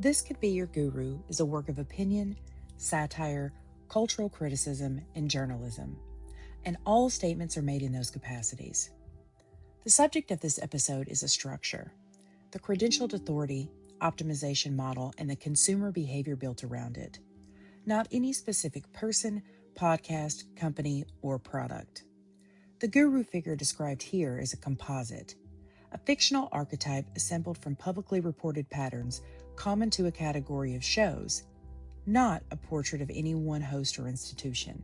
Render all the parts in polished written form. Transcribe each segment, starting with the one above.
This Could Be Your Guru is a work of opinion, satire, cultural criticism, and journalism, and all statements are made in those capacities. The subject of this episode is a structure, the credentialed authority, optimization model, and the consumer behavior built around it, not any specific person, podcast, company, or product. The guru figure described here is a composite, a fictional archetype assembled from publicly reported patterns common to a category of shows, not a portrait of any one host or institution.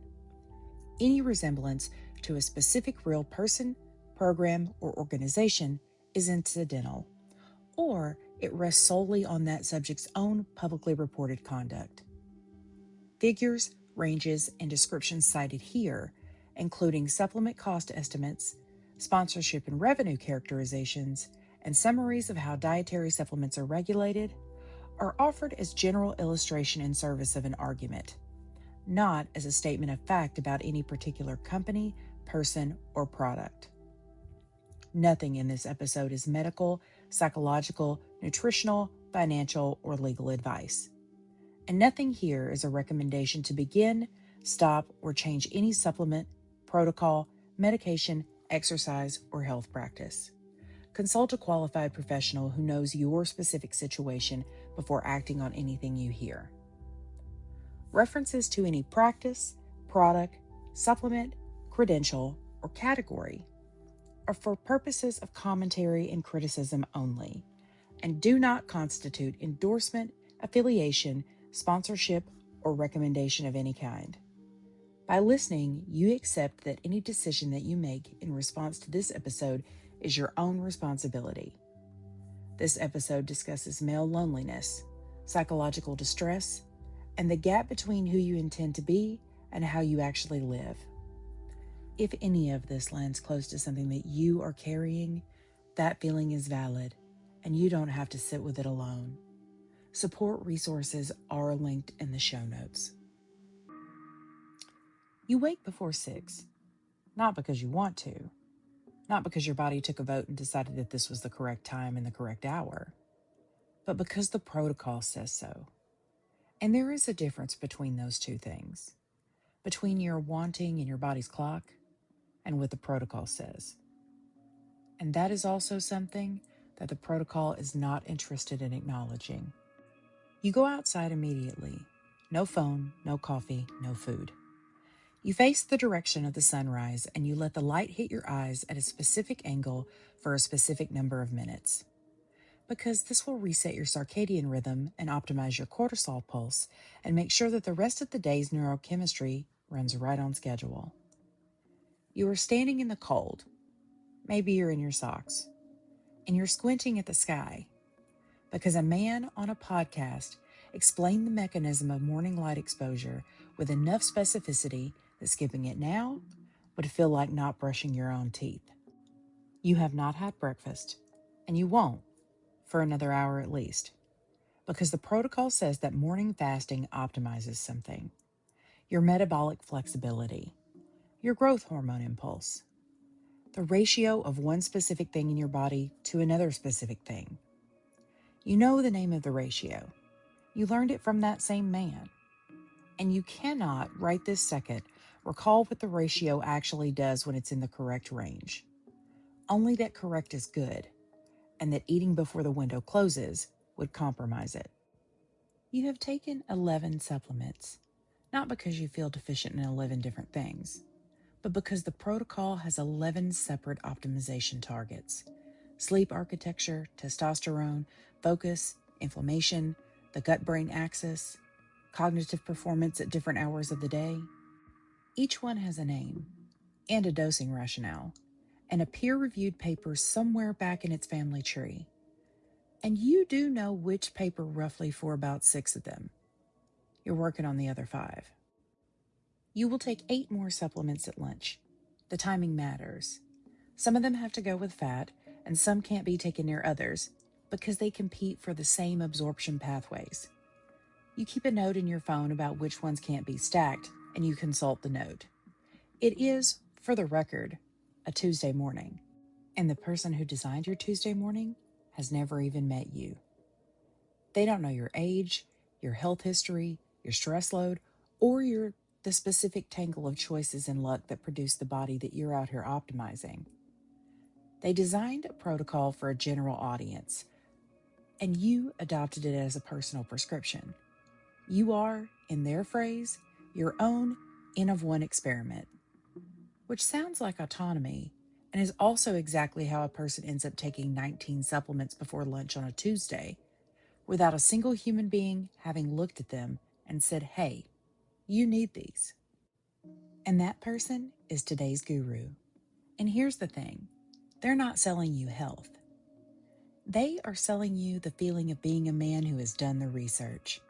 Any resemblance to a specific real person, program, or organization is incidental, or it rests solely on that subject's own publicly reported conduct. Figures, ranges, and descriptions cited here, including supplement cost estimates, sponsorship and revenue characterizations, and summaries of how dietary supplements are regulated, are offered as general illustration in service of an argument, not as a statement of fact about any particular company, person, or product. Nothing in this episode is medical, psychological, nutritional, financial, or legal advice. And nothing here is a recommendation to begin, stop, or change any supplement, protocol, medication, exercise, or health practice. Consult a qualified professional who knows your specific situation before acting on anything you hear. References to any practice, product, supplement, credential, or category are for purposes of commentary and criticism only, and do not constitute endorsement, affiliation, sponsorship, or recommendation of any kind. By listening, you accept that any decision that you make in response to this episode is your own responsibility. This episode discusses male loneliness, psychological distress, and the gap between who you intend to be and how you actually live. If any of this lands close to something that you are carrying, that feeling is valid, and you don't have to sit with it alone. Support resources are linked in the show notes. You wake before 6, not because you want to, not because your body took a vote and decided that this was the correct time and the correct hour, but because the protocol says so. And there is a difference between those two things, between your wanting and your body's clock and what the protocol says. And that is also something that the protocol is not interested in acknowledging. You go outside immediately. No phone, no coffee, no food. You face the direction of the sunrise and you let the light hit your eyes at a specific angle for a specific number of minutes. Because this will reset your circadian rhythm and optimize your cortisol pulse and make sure that the rest of the day's neurochemistry runs right on schedule. You are standing in the cold. Maybe you're in your socks. And you're squinting at the sky. Because a man on a podcast explained the mechanism of morning light exposure with enough specificity that skipping it now would feel like not brushing your own teeth. You have not had breakfast, and you won't for another hour at least, because the protocol says that morning fasting optimizes something: your metabolic flexibility, your growth hormone impulse, the ratio of one specific thing in your body to another specific thing. You know the name of the ratio. You learned it from that same man. And you cannot, right this second, recall what the ratio actually does when it's in the correct range. Only that correct is good, and that eating before the window closes would compromise it. You have taken 11 supplements, not because you feel deficient in 11 different things, but because the protocol has 11 separate optimization targets: sleep architecture, testosterone, focus, inflammation, the gut-brain axis, cognitive performance at different hours of the day. Each one has a name and a dosing rationale and a peer-reviewed paper somewhere back in its family tree. And you do know which paper roughly for about 6 of them. You're working on the other 5. You will take 8 more supplements at lunch. The timing matters. Some of them have to go with fat, and some can't be taken near others because they compete for the same absorption pathways. You keep a note in your phone about which ones can't be stacked, and you consult the note. It is, for the record, a Tuesday morning, and the person who designed your Tuesday morning has never even met you. They don't know your age, your health history, your stress load, or the specific tangle of choices and luck that produce the body that you're out here optimizing. They designed a protocol for a general audience, and you adopted it as a personal prescription. You are, in their phrase, your own N of one experiment, which sounds like autonomy and is also exactly how a person ends up taking 19 supplements before lunch on a Tuesday without a single human being having looked at them and said, hey, you need these. And that person is today's guru. And here's the thing, they're not selling you health. They are selling you the feeling of being a man who has done the research.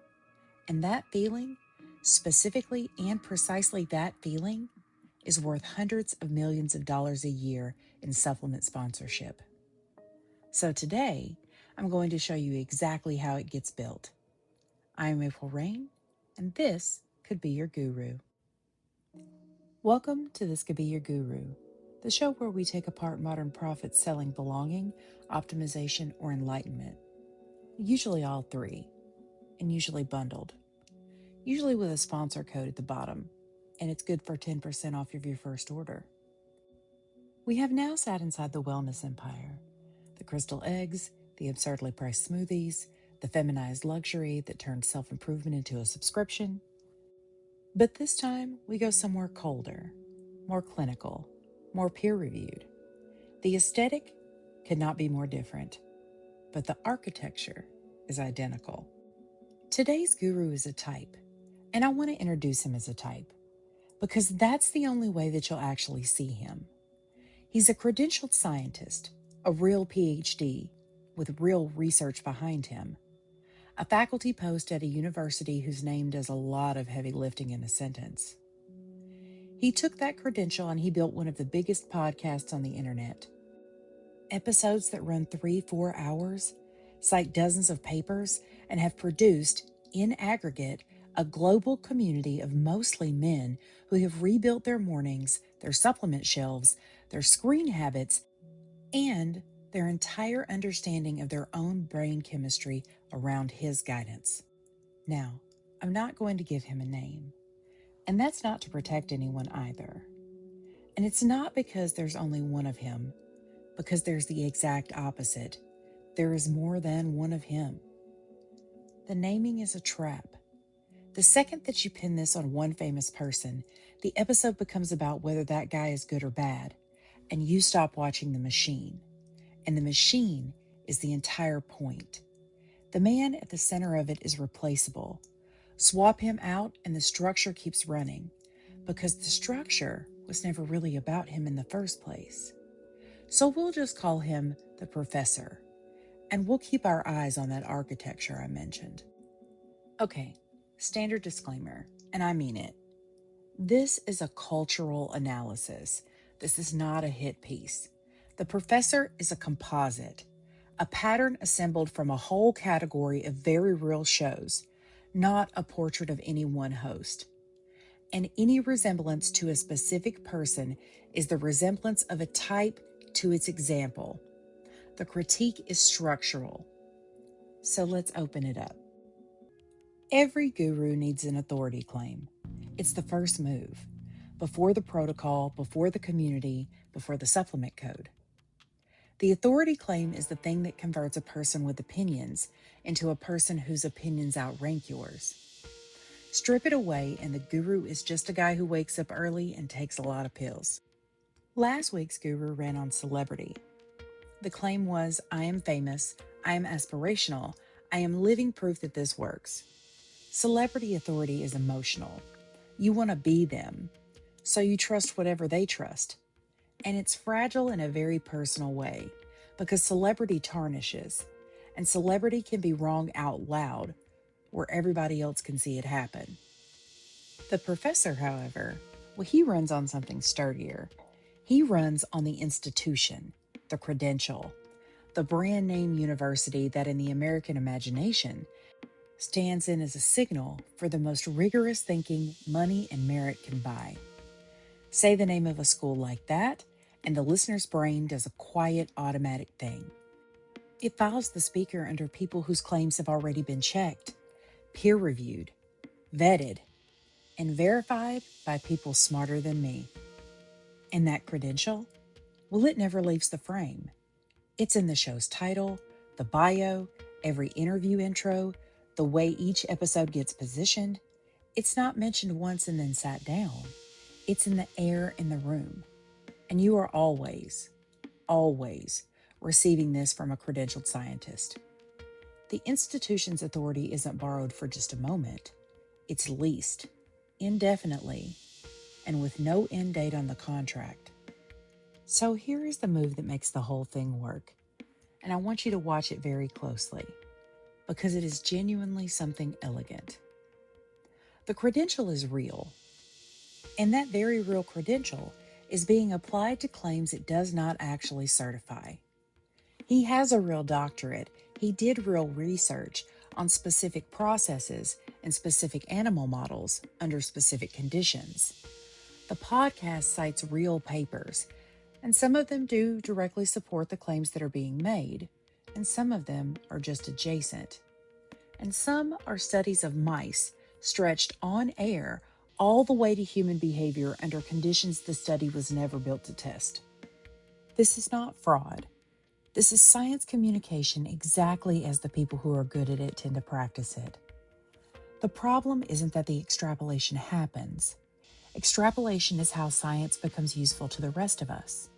And that feeling, specifically and precisely that feeling, is worth hundreds of millions of dollars a year in supplement sponsorship. So today, I'm going to show you exactly how it gets built. I'm April Rain, and this could be your guru. Welcome to This Could Be Your Guru, the show where we take apart modern prophets selling belonging, optimization, or enlightenment. Usually all three, and usually bundled. Usually with a sponsor code at the bottom, and it's good for 10% off of your first order. We have now sat inside the wellness empire. The crystal eggs, the absurdly priced smoothies, the feminized luxury that turned self-improvement into a subscription. But this time, we go somewhere colder, more clinical, more peer-reviewed. The aesthetic could not be more different, but the architecture is identical. Today's guru is a type, and I want to introduce him as a type, because that's the only way that you'll actually see him. He's a credentialed scientist, a real PhD, with real research behind him, a faculty post at a university whose name does a lot of heavy lifting in a sentence. He took that credential and he built one of the biggest podcasts on the internet. Episodes that run 3-4 hours, cite dozens of papers, and have produced, in aggregate, a global community of mostly men who have rebuilt their mornings, their supplement shelves, their screen habits, and their entire understanding of their own brain chemistry around his guidance. Now, I'm not going to give him a name, and that's not to protect anyone either. And it's not because there's only one of him, because there's the exact opposite. There is more than one of him. The naming is a trap. The second that you pin this on one famous person, the episode becomes about whether that guy is good or bad, and you stop watching the machine. And the machine is the entire point. The man at the center of it is replaceable. Swap him out and the structure keeps running, because the structure was never really about him in the first place. So we'll just call him the professor, and we'll keep our eyes on that architecture I mentioned. Okay, standard disclaimer, and I mean it. This is a cultural analysis. This is not a hit piece. The professor is a composite, a pattern assembled from a whole category of very real shows, not a portrait of any one host. And any resemblance to a specific person is the resemblance of a type to its example. The critique is structural. So let's open it up. Every guru needs an authority claim. It's the first move, before the protocol, before the community, before the supplement code. The authority claim is the thing that converts a person with opinions into a person whose opinions outrank yours. Strip it away and the guru is just a guy who wakes up early and takes a lot of pills. Last week's guru ran on celebrity. The claim was, I am famous, I am aspirational, I am living proof that this works. Celebrity authority is emotional. You want to be them, so you trust whatever they trust. And it's fragile in a very personal way, because celebrity tarnishes, and celebrity can be wrong out loud, where everybody else can see it happen. The professor, however, well, he runs on something sturdier. He runs on the institution, the credential, the brand name university that in the American imagination stands in as a signal for the most rigorous thinking money and merit can buy. Say the name of a school like that, and the listener's brain does a quiet, automatic thing. It files the speaker under people whose claims have already been checked, peer-reviewed, vetted, and verified by people smarter than me. And that credential? Well, it never leaves the frame. It's in the show's title, the bio, every interview intro, the way each episode gets positioned. It's not mentioned once and then sat down. It's in the air in the room. And you are always receiving this from a credentialed scientist. The institution's authority isn't borrowed for just a moment. It's leased, indefinitely, and with no end date on the contract. So here is the move that makes the whole thing work. And I want you to watch it very closely, because it is genuinely something elegant. The credential is real, and that very real credential is being applied to claims it does not actually certify. He has a real doctorate. He did real research on specific processes and specific animal models under specific conditions. The podcast cites real papers, and some of them do directly support the claims that are being made, and some of them are just adjacent. And some are studies of mice stretched on air all the way to human behavior under conditions the study was never built to test. This is not fraud. This is science communication exactly as the people who are good at it tend to practice it. The problem isn't that the extrapolation happens. Extrapolation is how science becomes useful to the rest of us.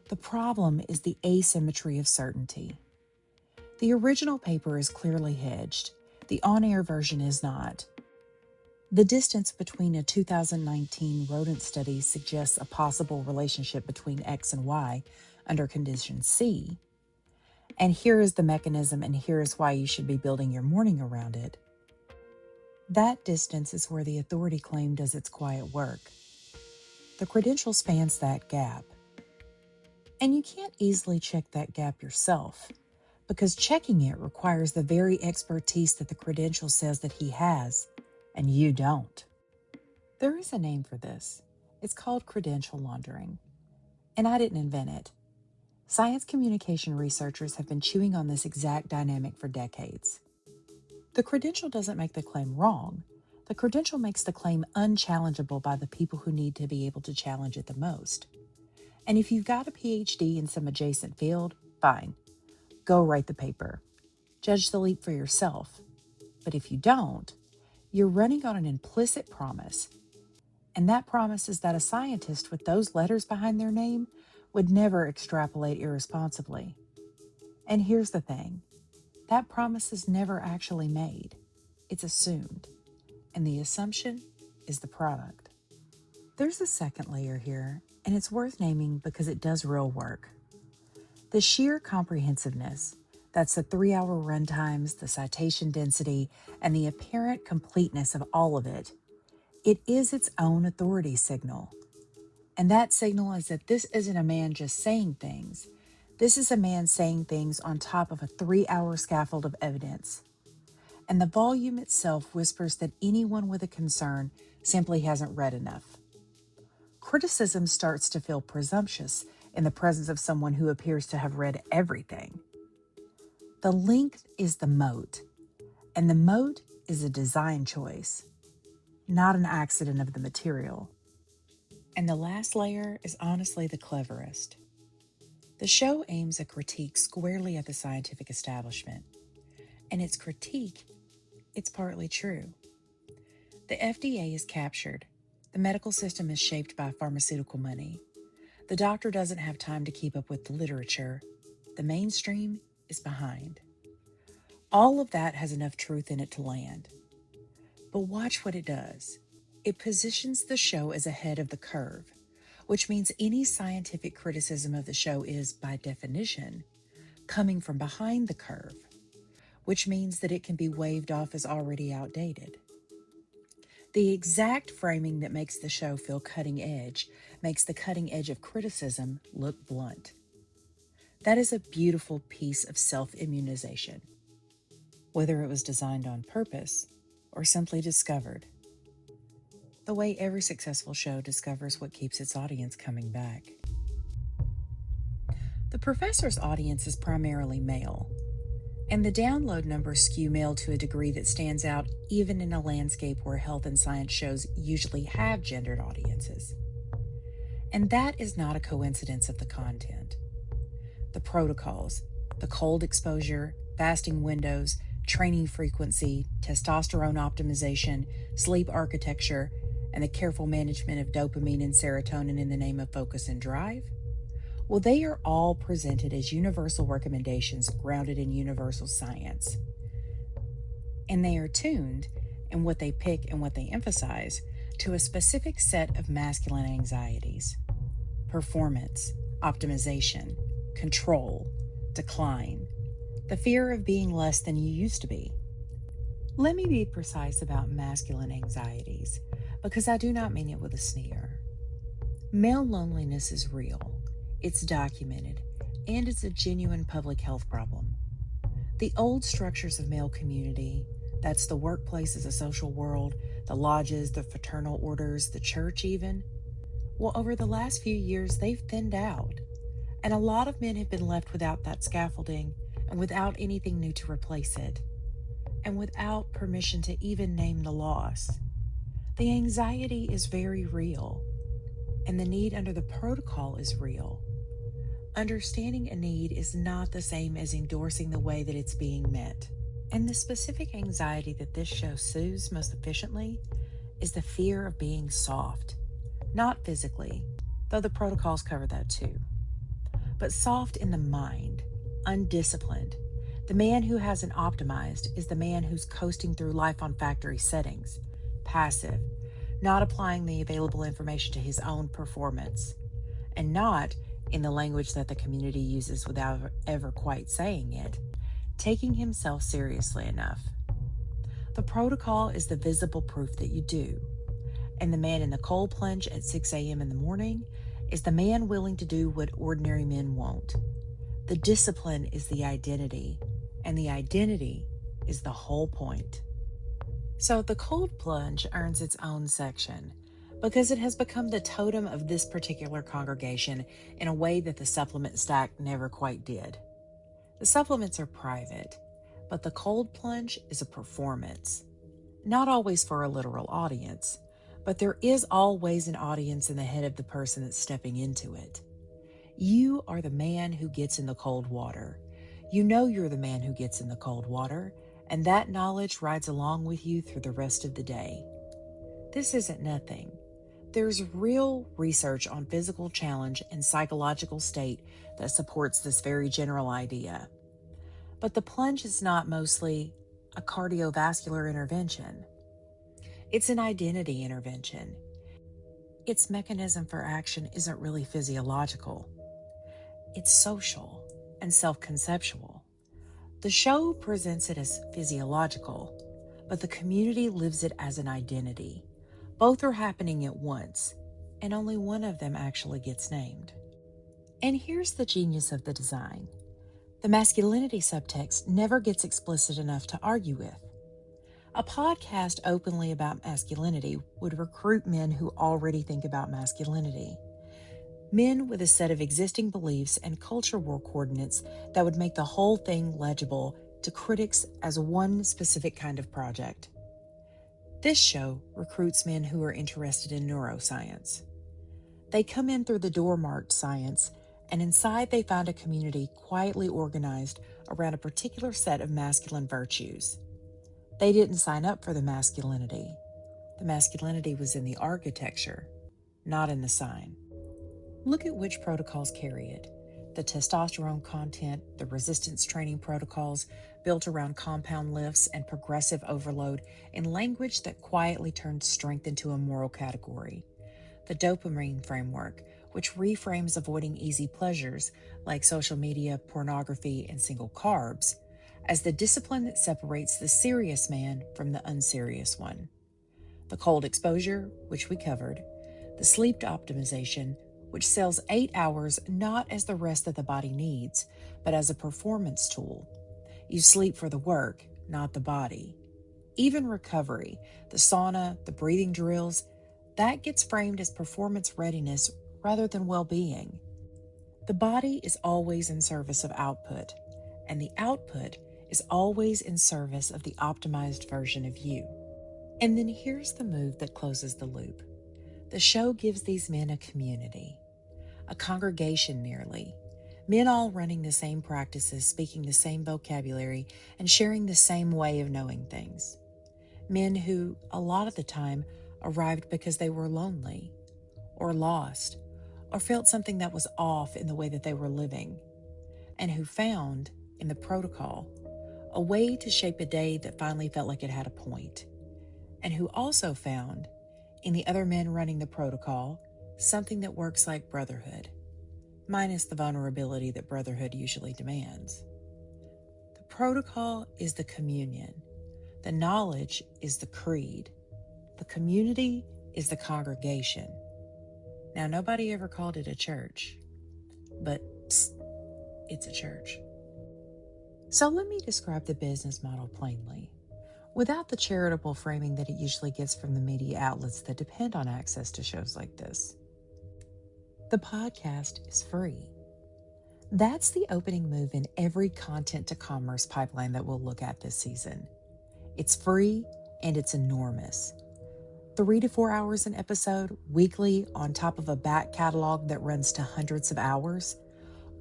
The problem is the asymmetry of certainty. The original paper is clearly hedged. The on-air version is not. The distance between a 2019 rodent study suggests a possible relationship between X and Y under condition C. And here is the mechanism, and here is why you should be building your morning around it. That distance is where the authority claim does its quiet work. The credential spans that gap. And you can't easily check that gap yourself, because checking it requires the very expertise that the credential says that he has, and you don't. There is a name for this. It's called credential laundering. And I didn't invent it. Science communication researchers have been chewing on this exact dynamic for decades. The credential doesn't make the claim wrong. The credential makes the claim unchallengeable by the people who need to be able to challenge it the most. And if you've got a PhD in some adjacent field, fine. Go write the paper. Judge the leap for yourself. But if you don't, you're running on an implicit promise. And that promise is that a scientist with those letters behind their name would never extrapolate irresponsibly. And here's the thing. That promise is never actually made. It's assumed. And the assumption is the product. There's a second layer here, and it's worth naming because it does real work. The sheer comprehensiveness, that's the 3-hour runtimes, the citation density, and the apparent completeness of all of it, it is its own authority signal. And that signal is that this isn't a man just saying things. This is a man saying things on top of a 3-hour scaffold of evidence. And the volume itself whispers that anyone with a concern simply hasn't read enough. Criticism starts to feel presumptuous in the presence of someone who appears to have read everything. The length is the moat, and the moat is a design choice, not an accident of the material. And the last layer is honestly the cleverest. The show aims a critique squarely at the scientific establishment, and its critique, it's partly true. The FDA is captured. The medical system is shaped by pharmaceutical money. The doctor doesn't have time to keep up with the literature. The mainstream is behind. All of that has enough truth in it to land. But watch what it does. It positions the show as ahead of the curve, which means any scientific criticism of the show is, by definition, coming from behind the curve, which means that it can be waved off as already outdated. The exact framing that makes the show feel cutting edge makes the cutting edge of criticism look blunt. That is a beautiful piece of self-immunization, whether it was designed on purpose or simply discovered. The way every successful show discovers what keeps its audience coming back. The professor's audience is primarily male, and the download numbers skew male to a degree that stands out even in a landscape where health and science shows usually have gendered audiences. And that is not a coincidence of the content. The protocols, the cold exposure, fasting windows, training frequency, testosterone optimization, sleep architecture, and the careful management of dopamine and serotonin in the name of focus and drive, well, they are all presented as universal recommendations grounded in universal science. And they are tuned in what they pick and what they emphasize to a specific set of masculine anxieties: performance, optimization, control, decline, the fear of being less than you used to be. Let me be precise about masculine anxieties, because I do not mean it with a sneer. Male loneliness is real, it's documented, and it's a genuine public health problem. The old structures of male community, that's the workplace as a social world, the lodges, the fraternal orders, the church even, well, over the last few years, they've thinned out. And a lot of men have been left without that scaffolding and without anything new to replace it, and without permission to even name the loss. The anxiety is very real, and the need under the protocol is real. Understanding a need is not the same as endorsing the way that it's being met. And the specific anxiety that this show soothes most efficiently is the fear of being soft. Not physically, though the protocols cover that too, but soft in the mind, undisciplined. The man who hasn't optimized is the man who's coasting through life on factory settings, passive, not applying the available information to his own performance, and not, in the language that the community uses without ever quite saying it, taking himself seriously enough. The protocol is the visible proof that you do, and the man in the cold plunge at 6 a.m. in the morning is the man willing to do what ordinary men won't. The discipline is the identity, and the identity is the whole point. So the cold plunge earns its own section because it has become the totem of this particular congregation in a way that the supplement stack never quite did. The supplements are private, but the cold plunge is a performance. Not always for a literal audience, but there is always an audience in the head of the person that's stepping into it. You are the man who gets in the cold water. You know you're the man who gets in the cold water, and that knowledge rides along with you through the rest of the day. This isn't nothing. There's real research on physical challenge and psychological state that supports this very general idea. But the plunge is not mostly a cardiovascular intervention. It's an identity intervention. Its mechanism for action isn't really physiological. It's social and self-conceptual. The show presents it as physiological, but the community lives it as an identity. Both are happening at once, and only one of them actually gets named. And here's the genius of the design. The masculinity subtext never gets explicit enough to argue with. A podcast openly about masculinity would recruit men who already think about masculinity. Men with a set of existing beliefs and culture war coordinates that would make the whole thing legible to critics as one specific kind of project. This show recruits men who are interested in neuroscience. They come in through the door marked science, and inside they find a community quietly organized around a particular set of masculine virtues. They didn't sign up for the masculinity. The masculinity was in the architecture, not in the sign. Look at which protocols carry it. The testosterone content, the resistance training protocols built around compound lifts and progressive overload in language that quietly turns strength into a moral category. The dopamine framework, which reframes avoiding easy pleasures like social media, pornography, and single carbs as the discipline that separates the serious man from the unserious one. The cold exposure, which we covered. The sleep optimization, which sells 8 hours not as the rest that the body needs, but as a performance tool. You sleep for the work, not the body. Even recovery, the sauna, the breathing drills, that gets framed as performance readiness rather than well-being. The body is always in service of output, and the output is always in service of the optimized version of you. And then here's the move that closes the loop. The show gives these men a community, a congregation nearly, men all running the same practices, speaking the same vocabulary, and sharing the same way of knowing things. Men who, a lot of the time, arrived because they were lonely, or lost, or felt something that was off in the way that they were living, and who found, in the protocol, a way to shape a day that finally felt like it had a point, and who also found, in the other men running the protocol, something that works like brotherhood, minus the vulnerability that brotherhood usually demands. The protocol is the communion. The knowledge is the creed. The community is the congregation. Now, nobody ever called it a church, but psst, it's a church. So let me describe the business model plainly, without the charitable framing that it usually gets from the media outlets that depend on access to shows like this. The podcast is free. That's the opening move in every content to commerce pipeline that we'll look at this season. It's free and it's enormous. 3 to 4 hours an episode, weekly, on top of a back catalog that runs to hundreds of hours,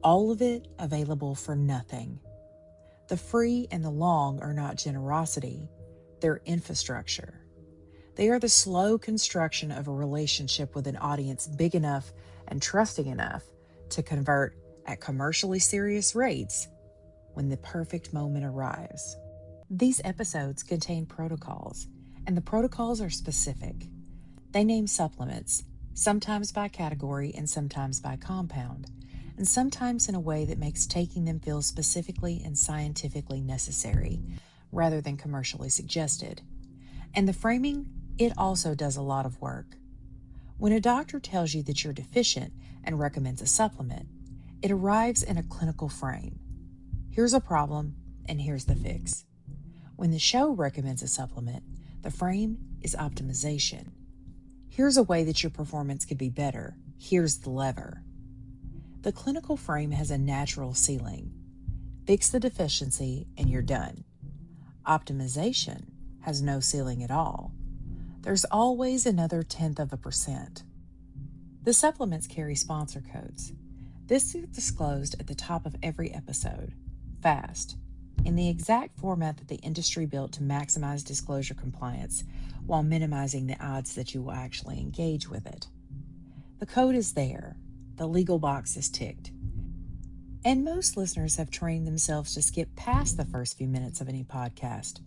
all of it available for nothing. The free and the long are not generosity, they're infrastructure. They are the slow construction of a relationship with an audience big enough and trusting enough to convert at commercially serious rates when the perfect moment arrives. These episodes contain protocols, and the protocols are specific. They name supplements, sometimes by category and sometimes by compound, and sometimes in a way that makes taking them feel specifically and scientifically necessary, rather than commercially suggested. And the framing, it also does a lot of work. When a doctor tells you that you're deficient and recommends a supplement, it arrives in a clinical frame. Here's a problem, and here's the fix. When the show recommends a supplement, the frame is optimization. Here's a way that your performance could be better. Here's the lever. The clinical frame has a natural ceiling. Fix the deficiency and you're done. Optimization has no ceiling at all. There's always another 0.1%. The supplements carry sponsor codes. This is disclosed at the top of every episode, fast, in the exact format that the industry built to maximize disclosure compliance while minimizing the odds that you will actually engage with it. The code is there. The legal box is ticked. And most listeners have trained themselves to skip past the first few minutes of any podcast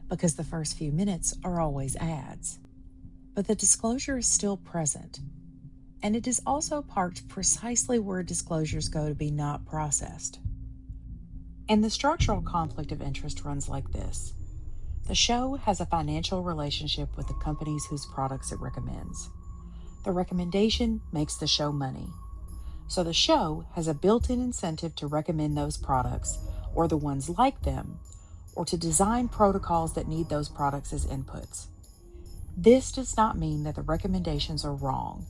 because the first few minutes are always ads. But the disclosure is still present, and it is also parked precisely where disclosures go to be not processed. And the structural conflict of interest runs like this. The show has a financial relationship with the companies whose products it recommends. The recommendation makes the show money. So the show has a built-in incentive to recommend those products, or the ones like them, or to design protocols that need those products as inputs. This does not mean that the recommendations are wrong.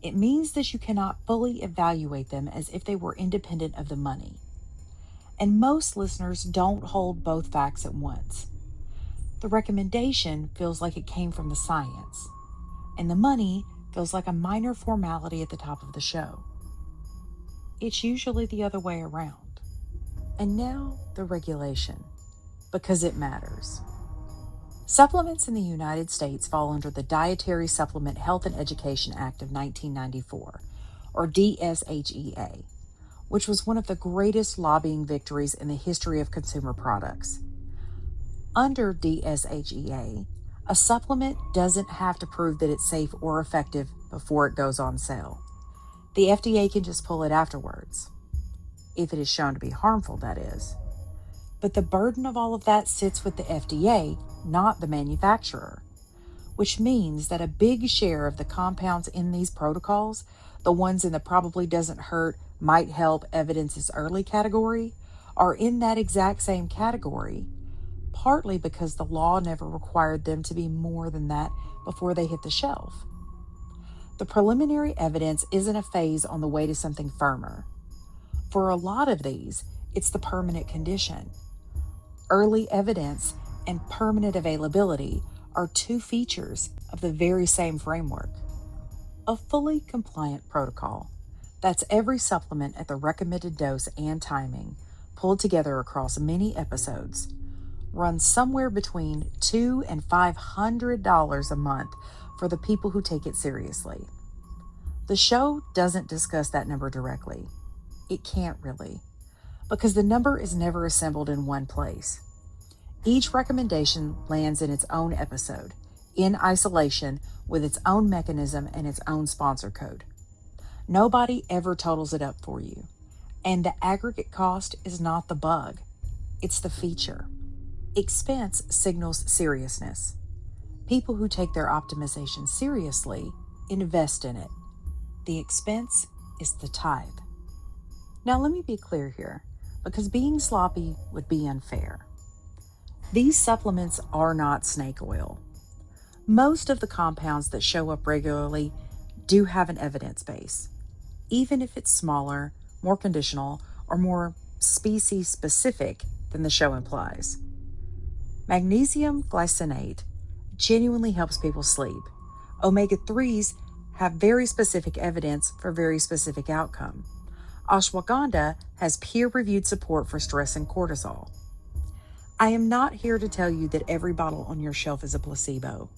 It means that you cannot fully evaluate them as if they were independent of the money. And most listeners don't hold both facts at once. The recommendation feels like it came from the science, and the money feels like a minor formality at the top of the show. It's usually the other way around. And now the regulation, because it matters. Supplements in the United States fall under the Dietary Supplement Health and Education Act of 1994, or DSHEA, which was one of the greatest lobbying victories in the history of consumer products. Under DSHEA, a supplement doesn't have to prove that it's safe or effective before it goes on sale. The FDA can just pull it afterwards, if it is shown to be harmful, that is. But the burden of all of that sits with the FDA, not the manufacturer, which means that a big share of the compounds in these protocols, the ones in the probably doesn't hurt, might help, evidence is early category, are in that exact same category, partly because the law never required them to be more than that before they hit the shelf. The preliminary evidence isn't a phase on the way to something firmer. For a lot of these, it's the permanent condition. Early evidence and permanent availability are two features of the very same framework. A fully compliant protocol, that's every supplement at the recommended dose and timing, pulled together across many episodes, runs somewhere between $200 and $500 a month for the people who take it seriously. The show doesn't discuss that number directly. It can't really, because the number is never assembled in one place. Each recommendation lands in its own episode, in isolation with its own mechanism and its own sponsor code. Nobody ever totals it up for you, and the aggregate cost is not the bug, it's the feature. Expense signals seriousness. People who take their optimization seriously invest in it. The expense is the tithe. Now let me be clear here, because being sloppy would be unfair. These supplements are not snake oil. Most of the compounds that show up regularly do have an evidence base, even if it's smaller, more conditional, or more species specific than the show implies. Magnesium glycinate genuinely helps people sleep. Omega-3s have very specific evidence for very specific outcome. Ashwagandha has peer-reviewed support for stress and cortisol. I am not here to tell you that every bottle on your shelf is a placebo.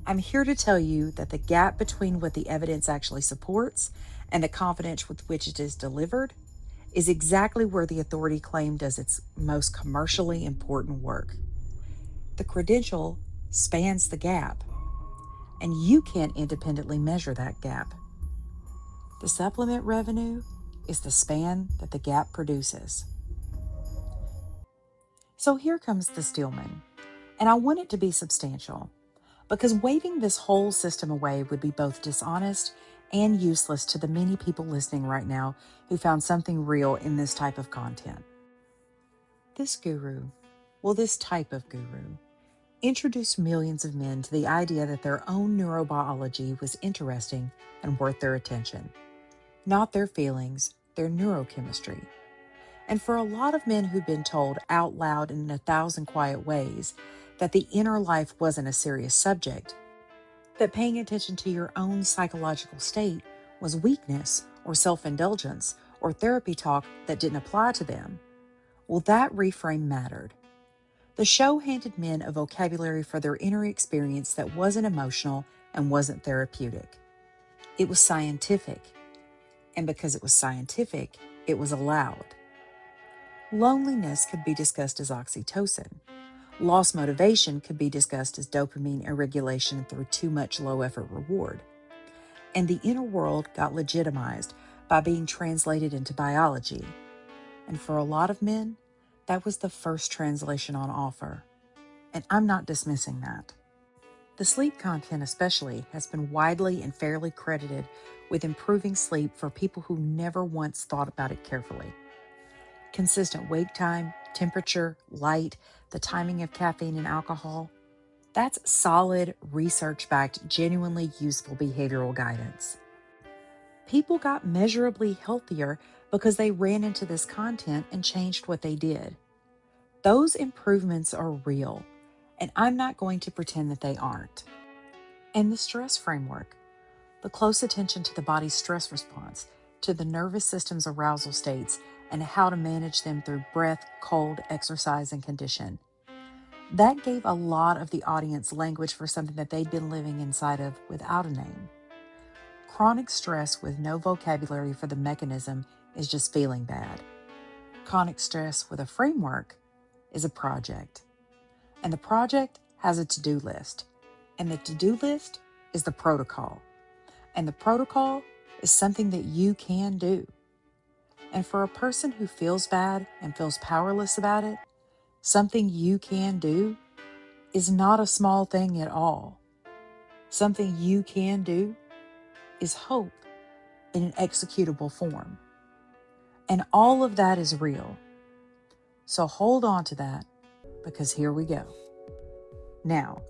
I'm here to tell you that the gap between what the evidence actually supports and the confidence with which it is delivered is exactly where the authority claim does its most commercially important work. The credential spans the gap, and you can't independently measure that gap. The supplement revenue is the span that the gap produces. So here comes the Steelman, and I want it to be substantial, because waving this whole system away would be both dishonest and useless to the many people listening right now who found something real in this type of content. This type of guru, introduced millions of men to the idea that their own neurobiology was interesting and worth their attention. Not their feelings, their neurochemistry. And for a lot of men who'd been told out loud in 1,000 quiet ways that the inner life wasn't a serious subject, that paying attention to your own psychological state was weakness or self-indulgence or therapy talk that didn't apply to them, well, that reframe mattered. The show handed men a vocabulary for their inner experience that wasn't emotional and wasn't therapeutic. It was scientific, and because it was scientific, it was allowed. Loneliness could be discussed as oxytocin. Lost motivation could be discussed as dopamine irregulation through too much low-effort reward. And the inner world got legitimized by being translated into biology. And for a lot of men, that was the first translation on offer. And I'm not dismissing that. The sleep content especially has been widely and fairly credited with improving sleep for people who never once thought about it carefully. Consistent wake time, temperature, light, the timing of caffeine and alcohol, that's solid, research-backed, genuinely useful behavioral guidance. People got measurably healthier because they ran into this content and changed what they did. Those improvements are real, and I'm not going to pretend that they aren't. And the stress framework, the close attention to the body's stress response, to the nervous system's arousal states, and how to manage them through breath, cold, exercise, and condition. That gave a lot of the audience language for something that they'd been living inside of without a name. Chronic stress with no vocabulary for the mechanism is just feeling bad. Chronic stress with a framework is a project. And the project has a to-do list. And the to-do list is the protocol. And the protocol is something that you can do. And for a person who feels bad and feels powerless about it, something you can do is not a small thing at all. Something you can do is hope in an executable form. And all of that is real. So hold on to that, because here we go. Now,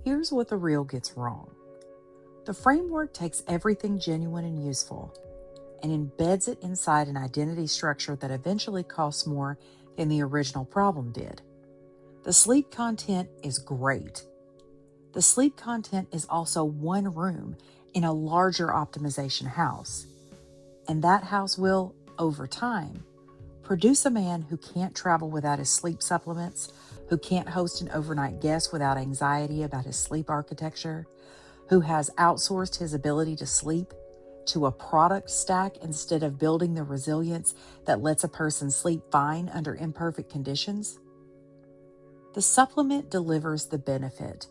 here's what the real gets wrong. The framework takes everything genuine and useful and embeds it inside an identity structure that eventually costs more than the original problem did. The sleep content is great. The sleep content is also one room in a larger optimization house, and that house will, over time, produce a man who can't travel without his sleep supplements, who can't host an overnight guest without anxiety about his sleep architecture, who has outsourced his ability to sleep to a product stack instead of building the resilience that lets a person sleep fine under imperfect conditions. The supplement delivers the benefit,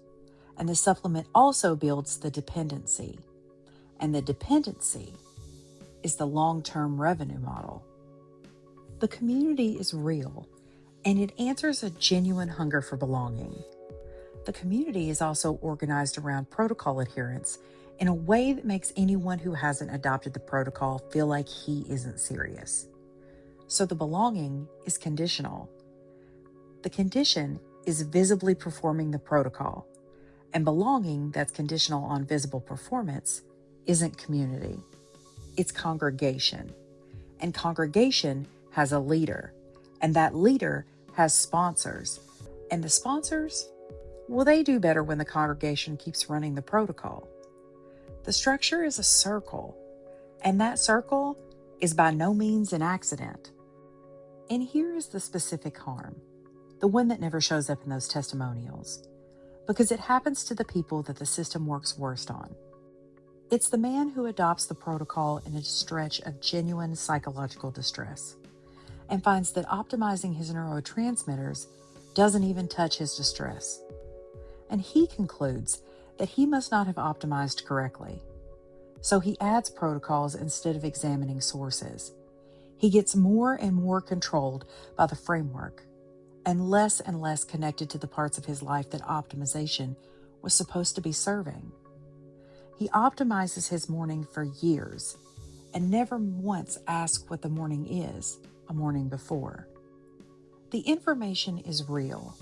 and the supplement also builds the dependency. And the dependency is the long-term revenue model. The community is real, and it answers a genuine hunger for belonging. The community is also organized around protocol adherence in a way that makes anyone who hasn't adopted the protocol feel like he isn't serious. So the belonging is conditional. The condition is visibly performing the protocol, and belonging that's conditional on visible performance isn't community. It's congregation, and congregation has a leader, and that leader has sponsors, and the sponsors, well, they do better when the congregation keeps running the protocol. The structure is a circle, and that circle is by no means an accident. And here is the specific harm, the one that never shows up in those testimonials, because it happens to the people that the system works worst on. It's the man who adopts the protocol in a stretch of genuine psychological distress and finds that optimizing his neurotransmitters doesn't even touch his distress. And he concludes that he must not have optimized correctly. So he adds protocols instead of examining sources. He gets more and more controlled by the framework and less connected to the parts of his life that optimization was supposed to be serving. He optimizes his morning for years and never once asks what the morning is a morning before. The information is real.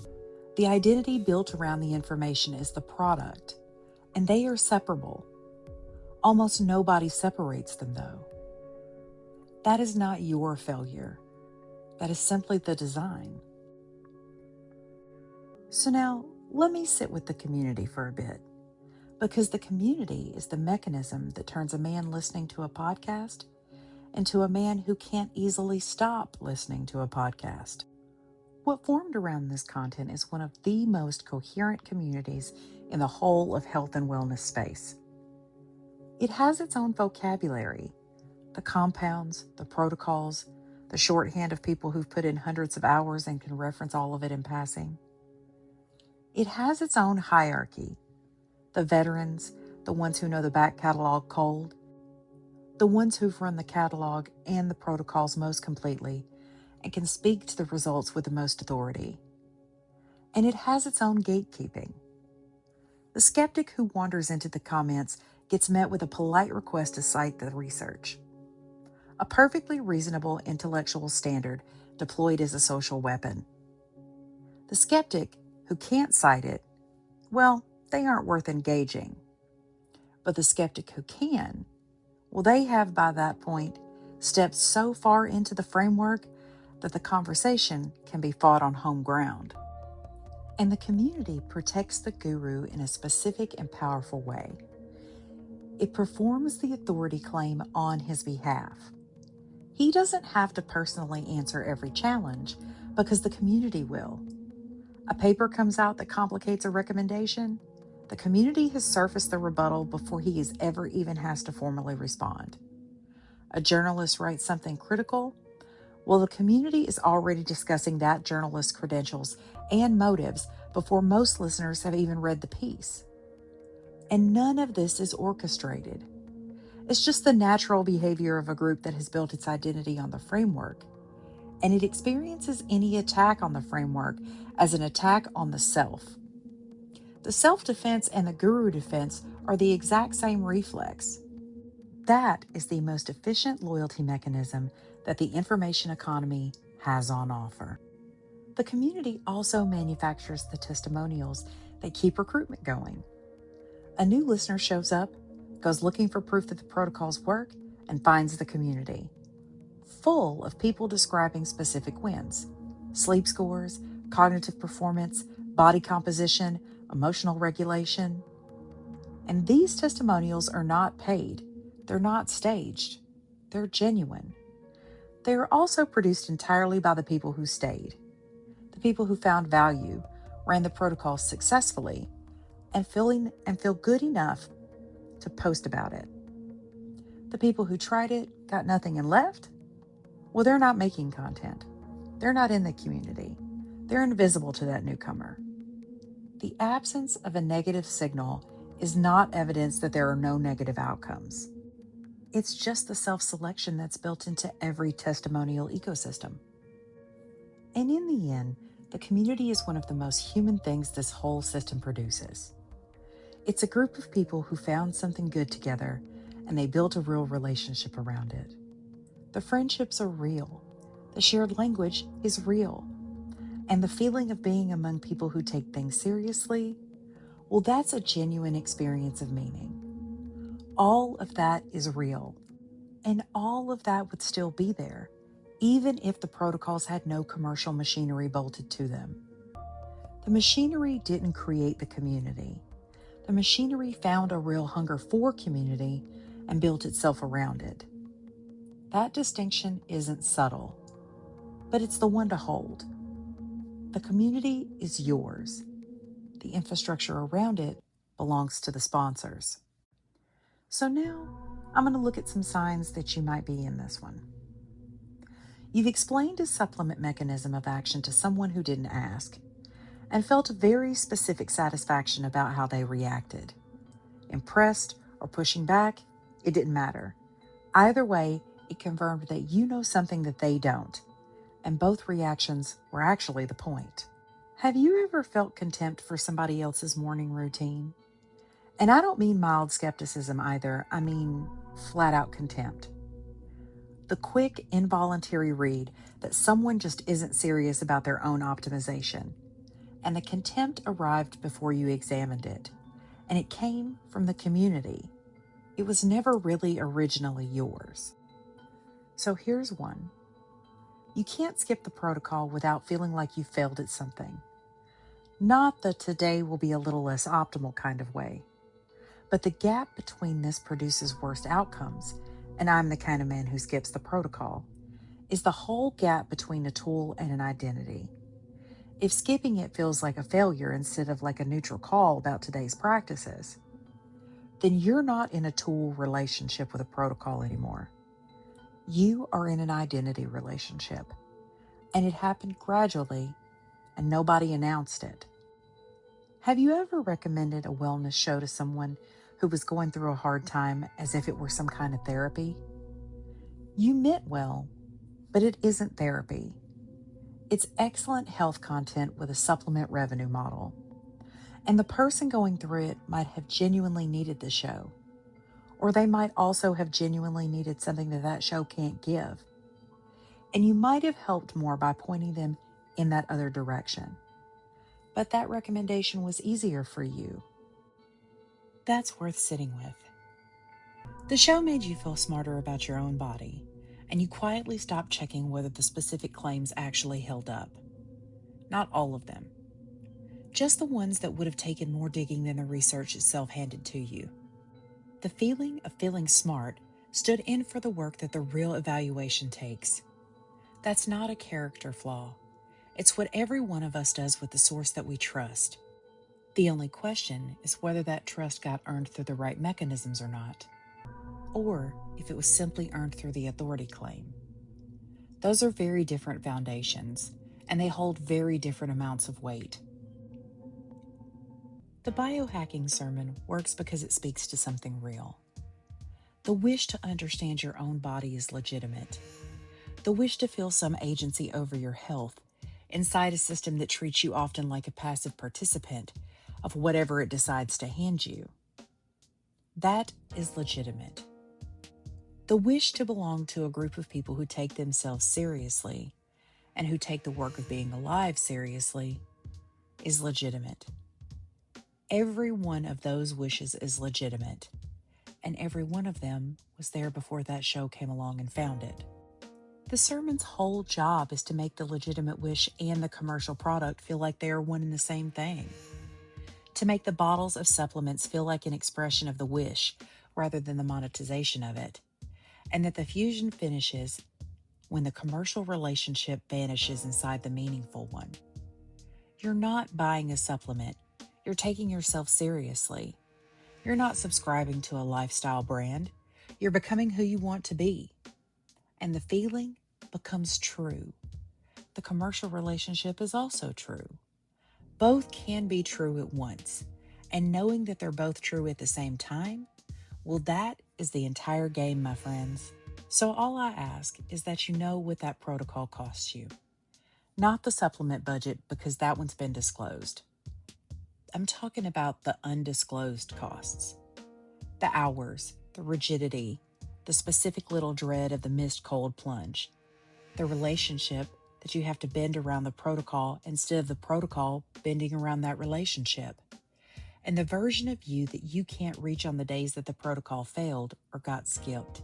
The identity built around the information is the product, and they are separable. Almost nobody separates them, though. That is not your failure. That is simply the design. So now, let me sit with the community for a bit, because the community is the mechanism that turns a man listening to a podcast into a man who can't easily stop listening to a podcast. What formed around this content is one of the most coherent communities in the whole of health and wellness space. It has its own vocabulary, the compounds, the protocols, the shorthand of people who've put in hundreds of hours and can reference all of it in passing. It has its own hierarchy, the veterans, the ones who know the back catalog cold, the ones who've run the catalog and the protocols most completely and can speak to the results with the most authority. And it has its own gatekeeping. The skeptic who wanders into the comments gets met with a polite request to cite the research. A perfectly reasonable intellectual standard deployed as a social weapon. The skeptic who can't cite it, well, they aren't worth engaging. But the skeptic who can, well, they have by that point stepped so far into the framework that the conversation can be fought on home ground. And the community protects the guru in a specific and powerful way. It performs the authority claim on his behalf. He doesn't have to personally answer every challenge because the community will. A paper comes out that complicates a recommendation. The community has surfaced the rebuttal before he is ever even has to formally respond. A journalist writes something critical. Well, the community is already discussing that journalist's credentials and motives before most listeners have even read the piece. And none of this is orchestrated. It's just the natural behavior of a group that has built its identity on the framework, and it experiences any attack on the framework as an attack on the self. The self-defense and the guru defense are the exact same reflex. That is the most efficient loyalty mechanism that the information economy has on offer. The community also manufactures the testimonials that keep recruitment going. A new listener shows up, goes looking for proof that the protocols work, and finds the community, full of people describing specific wins: sleep scores, cognitive performance, body composition, emotional regulation. And these testimonials are not paid. They're not staged. They're genuine. They are also produced entirely by the people who stayed, the people who found value, ran the protocol successfully, and feel good enough to post about it. The people who tried it, got nothing, and left, well, they're not making content. They're not in the community. They're invisible to that newcomer. The absence of a negative signal is not evidence that there are no negative outcomes. It's just the self-selection that's built into every testimonial ecosystem. And in the end, the community is one of the most human things this whole system produces. It's a group of people who found something good together and they built a real relationship around it. The friendships are real. The shared language is real. And the feeling of being among people who take things seriously, well, that's a genuine experience of meaning. All of that is real. And all of that would still be there, even if the protocols had no commercial machinery bolted to them. The machinery didn't create the community. The machinery found a real hunger for community and built itself around it. That distinction isn't subtle, but it's the one to hold. The community is yours. The infrastructure around it belongs to the sponsors. So now I'm going to look at some signs that you might be in this one. You've explained a supplement mechanism of action to someone who didn't ask and felt a very specific satisfaction about how they reacted. Impressed or pushing back, it didn't matter. Either way, it confirmed that you know something that they don't, and both reactions were actually the point. Have you ever felt contempt for somebody else's morning routine? And I don't mean mild skepticism either, I mean flat-out contempt. The quick, involuntary read that someone just isn't serious about their own optimization. And the contempt arrived before you examined it. And it came from the community. It was never really originally yours. So here's one. You can't skip the protocol without feeling like you failed at something. Not the today will be a little less optimal kind of way. But the gap between this produces worst outcomes, and I'm the kind of man who skips the protocol, is the whole gap between a tool and an identity. If skipping it feels like a failure instead of like a neutral call about today's practices, then you're not in a tool relationship with a protocol anymore. You are in an identity relationship, and it happened gradually, and nobody announced it. Have you ever recommended a wellness show to someone who was going through a hard time as if it were some kind of therapy? You meant well, but it isn't therapy. It's excellent health content with a supplement revenue model. And the person going through it might have genuinely needed the show, or they might also have genuinely needed something that show can't give. And you might have helped more by pointing them in that other direction. But that recommendation was easier for you. That's worth sitting with. The show made you feel smarter about your own body, and you quietly stopped checking whether the specific claims actually held up. Not all of them. Just the ones that would have taken more digging than the research itself handed to you. The feeling of feeling smart stood in for the work that the real evaluation takes. That's not a character flaw. It's what every one of us does with the source that we trust. The only question is whether that trust got earned through the right mechanisms or not, or if it was simply earned through the authority claim. Those are very different foundations, and they hold very different amounts of weight. The biohacking sermon works because it speaks to something real. The wish to understand your own body is legitimate. The wish to feel some agency over your health inside a system that treats you often like a passive participant of whatever it decides to hand you. That is legitimate. The wish to belong to a group of people who take themselves seriously and who take the work of being alive seriously is legitimate. Every one of those wishes is legitimate, and every one of them was there before that show came along and found it. The sermon's whole job is to make the legitimate wish and the commercial product feel like they are one and the same thing. To make the bottles of supplements feel like an expression of the wish rather than the monetization of it. And that the fusion finishes when the commercial relationship vanishes inside the meaningful one. You're not buying a supplement. You're taking yourself seriously. You're not subscribing to a lifestyle brand. You're becoming who you want to be. And the feeling becomes true. The commercial relationship is also true. Both can be true at once. And knowing that they're both true at the same time, well, that is the entire game, my friends. So all I ask is that you know what that protocol costs you. Not the supplement budget, because that one's been disclosed. I'm talking about the undisclosed costs. The hours, the rigidity, the specific little dread of the missed cold plunge. The relationship that you have to bend around the protocol instead of the protocol bending around that relationship. And the version of you that you can't reach on the days that the protocol failed or got skipped.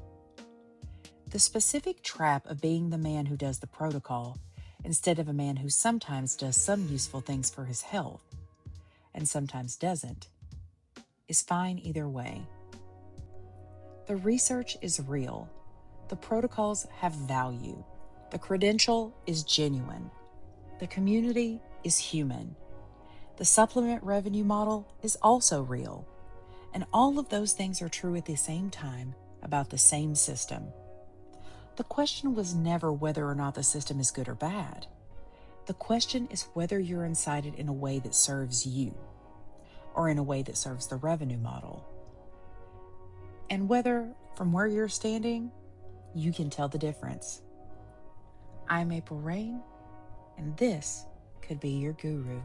The specific trap of being the man who does the protocol instead of a man who sometimes does some useful things for his health and sometimes doesn't is fine either way. The research is real. The protocols have value. The credential is genuine. The community is human. The supplement revenue model is also real. And all of those things are true at the same time about the same system. The question was never whether or not the system is good or bad. The question is whether you're inside it in a way that serves you, or in a way that serves the revenue model. And whether, from where you're standing, you can tell the difference. I'm April Rain, and this could be your guru.